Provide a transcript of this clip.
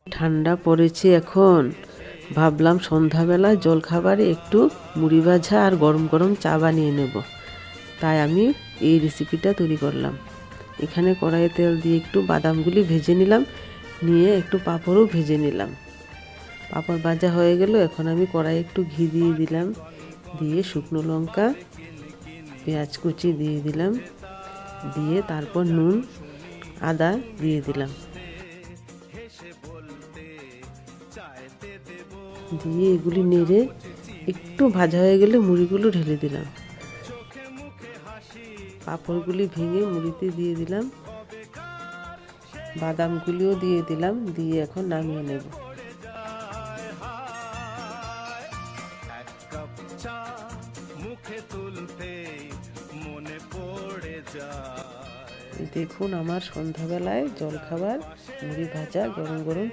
ঠান্ডা পড়েছে এখন, ভাবলাম সন্ধ্যাবেলা জলখাবারে একটু মুড়ি ভাজা আর গরম গরম চা বানিয়ে নেব। তাই আমি এই রেসিপিটা তৈরি করলাম। এখানে কড়াইয়ে তেল দিয়ে একটু বাদামগুলি ভেজে নিলাম, নিয়ে একটু পাঁপড়ও ভেজে নিলাম। পাঁপড় ভাজা হয়ে গেল, এখন আমি কড়াইয়ে একটু ঘি দিয়ে দিলাম, দিয়ে শুকনো লঙ্কা, পেঁয়াজ কুচি দিয়ে দিলাম, দিয়ে তারপর নুন আদা দিয়ে দিলাম, দিয়ে এগুলি নেড়ে একটু ভাজা হয়ে গেলে মুড়িগুলো ঢেলে দিলাম। পাঁপড়গুলি ভেঙে মুড়িতে দিয়ে দিলাম, বাদামগুলিও দিয়ে দিলাম, দিয়ে এখন নামিয়ে নেব। দেখুন আমার সন্ধ্যাবেলায় জলখাবার মুড়ি ভাজা গরম গরম